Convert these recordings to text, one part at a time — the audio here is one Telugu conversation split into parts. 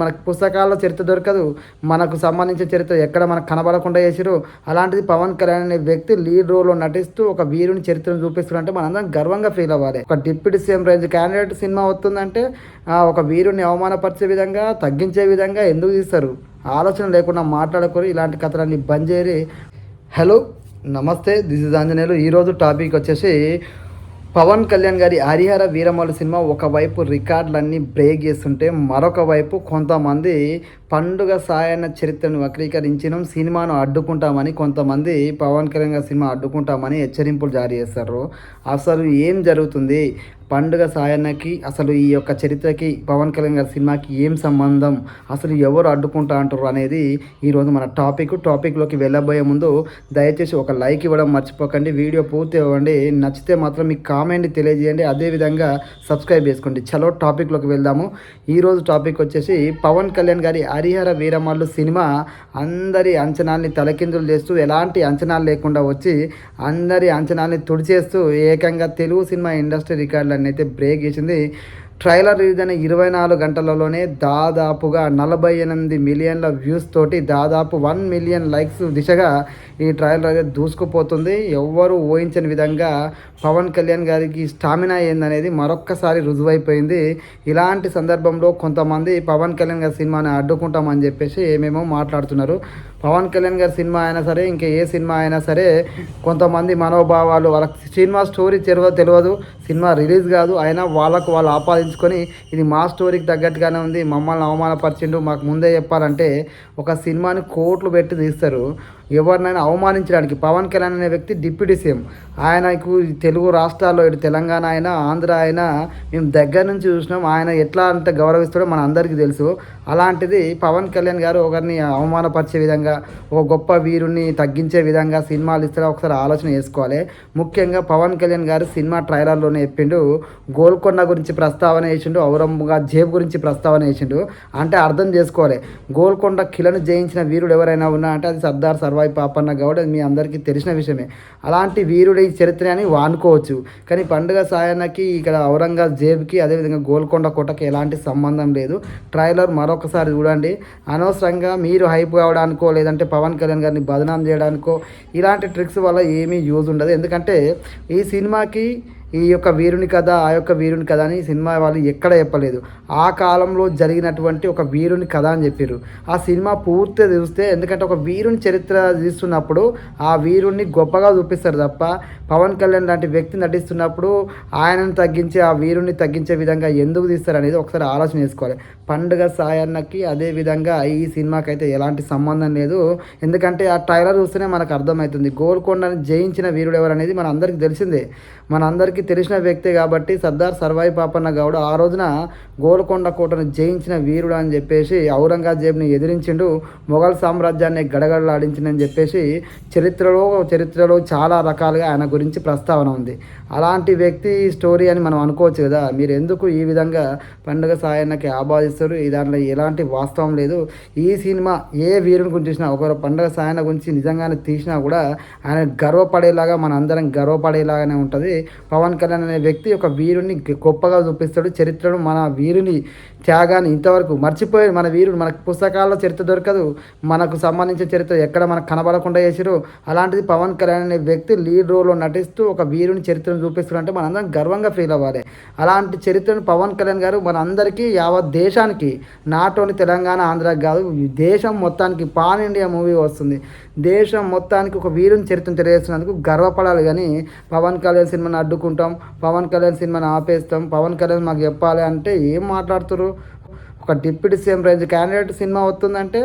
మనకు పుస్తకాల్లో చరిత్ర దొరకదు, మనకు సంబంధించిన చరిత్ర ఎక్కడ మనకు కనబడకుండా చేసిరు. అలాంటిది పవన్ కళ్యాణ్ అనే వ్యక్తి లీడ్ రోల్లో నటిస్తూ ఒక వీరుని చరిత్రను చూపిస్తున్నారంటే మనందరం గర్వంగా ఫీల్ అవ్వాలి. ఒక deputy CM range candidate cinema వస్తుందంటే ఒక వీరుని అవమానపరిచే విధంగా, తగ్గించే విధంగా ఎందుకు తీస్తారు? ఆలోచన లేకుండా మాట్లాడుకొని ఇలాంటి కథలన్నీ బంద్ చేయరి. హలో, నమస్తే, దిస్ ఇస్ ఆంజనేయులు. ఈరోజు టాపిక్ వచ్చేసి పవన్ కళ్యాణ్ గారి హరిహర వీరమల్లు సినిమా ఒకవైపు రికార్డులన్నీ బ్రేక్ చేస్తుంటే మరొక వైపు కొంతమంది పండుగ సాయన్న చరిత్రను వక్రీకరించడం, సినిమాను అడ్డుకుంటామని కొంతమంది పవన్ కళ్యాణ్ గారి సినిమా అడ్డుకుంటామని హెచ్చరింపులు జారీ చేస్తారు. అసలు ఏం జరుగుతుంది? పండుగ సాయన్నకి అసలు ఈ యొక్క చరిత్రకి పవన్ కళ్యాణ్ గారి సినిమాకి ఏం సంబంధం? అసలు ఎవరు అడ్డుకుంటా అంటారు అనేది ఈరోజు మన టాపిక్లోకి వెళ్ళబోయే ముందు దయచేసి ఒక లైక్ ఇవ్వడం మర్చిపోకండి. వీడియో పూర్తి ఇవ్వండి. నచ్చితే మాత్రం మీకు కామెంట్ తెలియజేయండి. అదేవిధంగా సబ్స్క్రైబ్ చేసుకోండి. చలో టాపిక్లోకి వెళ్దాము. ఈరోజు టాపిక్ వచ్చేసి పవన్ కళ్యాణ్ గారి హరిహర వీరమల్లు సినిమా అందరి అంచనాల్ని తలకిందులు చేస్తూ, ఎలాంటి అంచనాలు లేకుండా వచ్చి అందరి అంచనాల్ని తుడిచేస్తూ ఏకంగా తెలుగు సినిమా ఇండస్ట్రీ రికార్డులు అయితే బ్రేక్ చేసింది. ట్రైలర్ రిలీజ్ అయిన 24 గంటలలోనే దాదాపుగా 48 మిలియన్ల వ్యూస్ తోటి దాదాపు 1 మిలియన్ లైక్స్ దిశగా ఈ ట్రైలర్ అయితే దూసుకుపోతుంది. ఎవ్వరూ ఊహించని విధంగా పవన్ కళ్యాణ్ గారికి స్టామినా ఏందనేది మరొక్కసారి రుజువైపోయింది. ఇలాంటి సందర్భంలో కొంతమంది పవన్ కళ్యాణ్ గారి సినిమాని అడ్డుకుంటామని చెప్పేసి ఏమేమో మాట్లాడుతున్నారు. పవన్ కళ్యాణ్ గారి సినిమా అయినా సరే, ఇంకా ఏ సినిమా అయినా సరే, కొంతమంది మనోభావాలు, వాళ్ళకి సినిమా స్టోరీ తెలియదు, సినిమా రిలీజ్ కాదు, అయినా వాళ్ళకు వాళ్ళు ఆపాదించుకొని ఇది మా స్టోరీకి తగ్గట్టుగానే ఉంది, మమ్మల్ని అవమానపరిచిండు, మాకు ముందే చెప్పాలంటే ఒక సినిమాని కోట్లు పెట్టి తీస్తారు. ఎవరినైనా అవమానించడానికి పవన్ కళ్యాణ్ అనే వ్యక్తి డిప్యూటీ సీఎం. ఆయనకు తెలుగు రాష్ట్రాల్లో, ఇటు తెలంగాణ అయినా ఆంధ్ర అయినా మేము దగ్గర నుంచి చూసినాం. ఆయన ఎట్లా అంటే గౌరవిస్తాడో మన అందరికీ తెలుసు. అలాంటిది పవన్ కళ్యాణ్ గారు ఒకరిని అవమానపరిచే విధంగా, ఒక గొప్ప వీరుని తగ్గించే విధంగా సినిమాలు ఇస్తారో ఒకసారి ఆలోచన చేసుకోవాలి. ముఖ్యంగా పవన్ కళ్యాణ్ గారు సినిమా ట్రైలర్లోనే చెప్పిండు, గోల్కొండ గురించి ప్రస్తావన చేసిండు, ఔరంగజేబు గురించి ప్రస్తావన చేసిండు. అంటే అర్థం చేసుకోవాలి, గోల్కొండ కిలను జయించిన వీరుడు ఎవరైనా ఉన్నా అంటే అది సర్దార్ సర్వాయి పాపన్న గౌడ్. అది మీ అందరికీ తెలిసిన విషయమే. అలాంటి వీరుడి చరిత్ర అని వానుకోవచ్చు. కానీ పండుగ సాయన్నకి ఇక్కడ ఔరంగజేబుకి అదేవిధంగా గోల్కొండ కోటకి ఎలాంటి సంబంధం లేదు. ట్రైలర్ మరొకసారి చూడండి. అనవసరంగా మీరు హైప్ కావడానికో లేదంటే పవన్ కళ్యాణ్ గారిని బదనాం చేయడానికో ఇలాంటి ట్రిక్స్ వల్ల ఏమీ యూజ్ ఉండదు. ఎందుకంటే ఈ సినిమాకి ఈ యొక్క వీరుని కథ, ఆ యొక్క వీరుని కథ అని సినిమా వాళ్ళు ఎక్కడ చెప్పలేదు. ఆ కాలంలో జరిగినటువంటి ఒక వీరుని కథ అని చెప్పారు. ఆ సినిమా పూర్తిగా చూస్తే, ఎందుకంటే ఒక వీరుని చరిత్ర తీస్తున్నప్పుడు ఆ వీరుణ్ణి గొప్పగా చూపిస్తారు తప్ప పవన్ కళ్యాణ్ లాంటి వ్యక్తి నటిస్తున్నప్పుడు ఆయనను తగ్గించి ఆ వీరుణ్ణి తగ్గించే విధంగా ఎందుకు తీస్తారు అనేది ఒకసారి ఆలోచన చేసుకోవాలి. పండుగ సాయన్నకి అదేవిధంగా ఈ సినిమాకి అయితే ఎలాంటి సంబంధం లేదు. ఎందుకంటే ఆ ట్రైలర్ చూస్తేనే మనకు అర్థమవుతుంది. గోల్కొండని జయించిన వీరుడు ఎవరు అనేది మన అందరికీ తెలిసిందే, మన అందరికీ తెలిసిన వ్యక్తే. కాబట్టి సర్దార్ సర్వాయి పాపన్న గౌడ్ ఆ రోజున గోల్కొండ కోటను జయించిన వీరుడు అని చెప్పేసి ఔరంగజేబుని ఎదిరించిండు, మొఘల్ సామ్రాజ్యాన్ని గడగడలాడించిందని చెప్పేసి చరిత్రలో చాలా రకాలుగా ఆయన గురించి ప్రస్తావన ఉంది. అలాంటి వ్యక్తి స్టోరీ అని మనం అనుకోవచ్చు కదా. మీరు ఎందుకు ఈ విధంగా పండుగ సాయన్నకి ఆబాదిస్తారు? దాంట్లో ఎలాంటి వాస్తవం లేదు. ఈ సినిమా ఏ వీరుని గురించి చూసినా, ఒకరు పండుగ సాయన్న గురించి నిజంగానే తీసినా కూడా ఆయన గర్వపడేలాగా, మన అందరం గర్వపడేలాగానే ఉంటుంది. పవన్ కళ్యాణ్ అనే వ్యక్తి ఒక వీరుని గొప్పగా చూపిస్తాడు. చరిత్రను, మన వీరుని త్యాగాన్ని ఇంతవరకు మర్చిపోయి, మన వీరుడు మనకు పుస్తకాల్లో చరిత్ర దొరకదు, మనకు సంబంధించిన చరిత్ర ఎక్కడ మనకు కనబడకుండా చేసిరు. అలాంటిది పవన్ కళ్యాణ్ అనే వ్యక్తి లీడ్ రోల్లో నటిస్తూ ఒక వీరుని చరిత్రను చూపిస్తున్నారంటే మనందరం గర్వంగా ఫీల్ అవ్వాలి. అలాంటి చరిత్రను పవన్ కళ్యాణ్ గారు మన అందరికీ, యావత్ దేశానికి, నాట్ ఓన్లీ తెలంగాణ ఆంధ్రాకి కాదు, దేశం మొత్తానికి పాన్ ఇండియా మూవీ వస్తుంది, దేశం మొత్తానికి ఒక వీరుని చరిత్రను తెలియజేస్తున్నందుకు గర్వపడాలి. కానీ పవన్ కళ్యాణ్ సినిమాని అడ్డుకుంటాం, పవన్ కళ్యాణ్ సినిమాని ఆపేస్తాం, పవన్ కళ్యాణ్ మాకు చెప్పాలి అంటే ఏం మాట్లాడుతున్నారు? ఒక deputy CM range candidate cinema వస్తుందంటే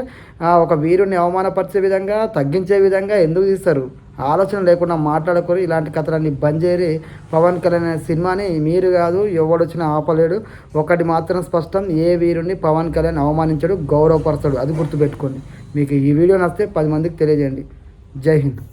ఒక వీరుని అవమానపరిచే విధంగా, తగ్గించే విధంగా ఎందుకు తీస్తారు? ఆలోచన లేకుండా మాట్లాడుకొని ఇలాంటి కథలన్నీ బంద్ చేయరి. పవన్ కళ్యాణ్ అనే సినిమాని మీరు కాదు, ఎవడొచ్చినా ఆపలేడు. ఒకటి మాత్రం స్పష్టం, ఏ వీరుని పవన్ కళ్యాణ్ అవమానించడు, గౌరవపరచడు. అది గుర్తుపెట్టుకోండి. మీకు ఈ వీడియో నచ్చితే 10 మందికి తెలియజేయండి. జై హింద్.